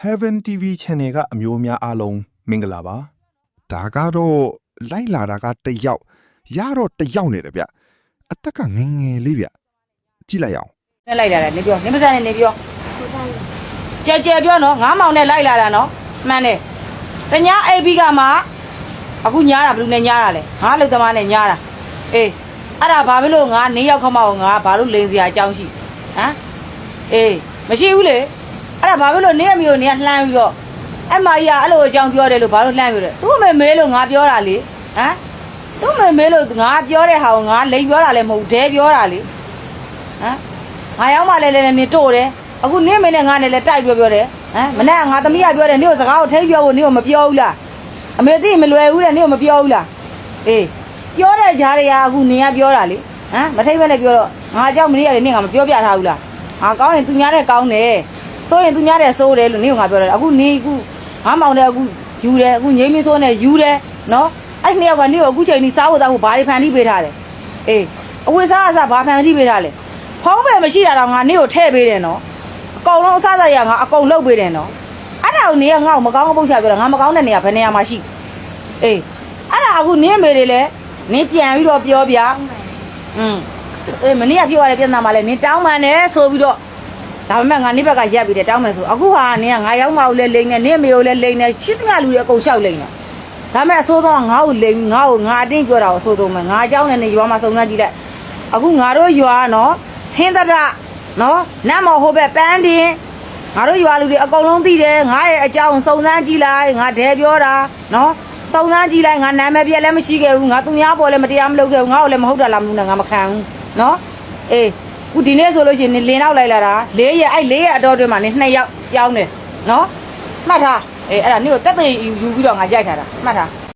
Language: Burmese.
Heaven TV Channel ကအမျိုးများအားလုံးမင်္ဂလာပါဒါကတော့လိုက်လာတာကတယောက်ရတော့တယောက်နေတယ်ဗျအသက်ကငယ်ငယ်လေးဗျကြည့်လိုက်အောင်နဲ့လိုက်လာတယ်နေပြောနေမစနဲ့နေပြောကြဲကြဲပြောနော်ငါးမောင်နဲ့လိုက်လာတာနော်မှန်တယ်တညာအိပ်ပြီးကမှအခုညားတာဘယ်လိုနဲ့ညားတာလဲငါလုတ်သမားနဲ့ညားတာအေးအဲ့ဒါဘာဖြစ်လို့ငါနေရောက်ခမောက်ငါဘာလို့လိန်စရာအကြောင်းရှိဟမ်အေးမရှိဘူးလေအဲ့ဒါဘာဖြစ်လို့နေအမျိုးနေကလှမ်းပြီးတော့အမကြီးကအဲ့လိုအကြောင်းပြောတယ်လို့ဘာလို့လှမ်းပြောတယ်သူ့မေမေးလို့ငါပြောတာလေဟမ်သူ့မေမေးလို့ငါပြောတဲ့ဟာကိုငါလိန်ပြောတာလည်းမဟုတ်ဒဲပြောတာလေဟမ်ငါရောက်မှလည်းနေတို့တယ်အခုနေမင်းနဲ့ငါနဲ့လည်းတိုက်ပြောတယ်ဟမ်မနေ့ကငါသမီးကပြောတယ်နေကိုစကားကိုထိပြောဖို့နေကိုမပြောဘူးလားအမေသိမလွယ်ဘူးတဲ့နေကိုမပြောဘူးလားအေးပြောတဲ့ကြားတွေကအခုနေကပြောတာလေဟမ်မထိတ်ပဲနဲ့ပြောတော့ငါအကြောင်းမနေ့ကလည်းနေငါမပြောပြထားဘူးလားငါကောင်းရင်သူများတဲ့ကောင်းတယ်စိုးရင်သူများတဲ့စိုးတယ်လို့နေကငါပြောတယ်အခုနေအခုငါမောင်တဲ့အခုယူတယ်အခုငိမ့်မစိုးနဲ့ယူတယ်နော်အဲ့နှစ်ယောက်ကနေကိုအခုချိန်ကြီးစားဖို့တောက်ဖို့ဘာတွေဖန်တီးပေးထားတယ်အေးအဝတ်စားအစားဘာဖန်တီးပေးထားလဲဖုံးပဲမရှိတာတော့ငါနေကိုထည့်ပေးတယ်နော်အကုန်လုံးအစားစားရငါအကုန်လုပ်ပေးတယ်နော်အဲ့ဒါကိုနေကငါ့ကိုမကောင်းပုတ်ချပြောတာငါမကောင်းတဲ့နေရာဘယ်နေရာမှာရှိအေးအဲ့ဒါအခုနင်းမေတွေလည်းနင်းပြန်ပြီးတော့ပြောပြအေးမနေ့ကပြောရတဲ့ပြဿနာမှာလည်းနင်းတောင်းပန်တယ်ဆိုပြီးတော့ဒါပေမဲ့ငါနေ့ဘက်ကရက်ပြီးတယ်တောင်းပန်ဆိုအခုဟာနင်းကငါရောက်မှလည်းလိမ့်နေနင်းမေကိုလည်းလိမ့်နေချစ်သမျှလူတွေအကုန်လျှောက်လိမ့်နေဒါပေမဲ့အစိုးဆုံးကငါ့ကိုလိမ့်ငါ့ကိုငါအတင်းပြောတာကိုအစိုးဆုံးပဲငါအကြောင်းနဲ့နေရွာမှာစုံစမ်းကြည့်လိုက်အခုငါတို့ရွာနော်ဟင်းတရနော်နတ်မော်ဟိုဘက်ပန်းတင်ငါတို့ရွာလူတွေအကုန်လုံးသိတယ်ငါရဲ့အကြောင်းစုံစမ်းကြည့်လိုက်ငါဒဲပြောတာနော်စုံစမ်းကြည့်လိုက်ငါနာမည်ပြက်လည်းမရှိခဲ့ဘူးငါသူများပေါ်လည်းမတရားမလုပ်ခဲ့ဘူးငါ့ကိုလည်းမဟုတ်တာလားမလို့နဲ့ငါမခံဘူးနော်အေးခုဒီနေ့ဆိုလို့ရှိရင်လင်းနောက်လိုက်လာတာ၄ရက်အဲ့၄ရက်အတော်တွင်းမှာနေ2ယောက်ပြောင်းတယ်နော်မှတ်ထားအေးအဲ့ဒါနေ့ကိုတက်တဲ့ယူပြီးတော့ငါကြိုက်ထားတာမှတ်ထား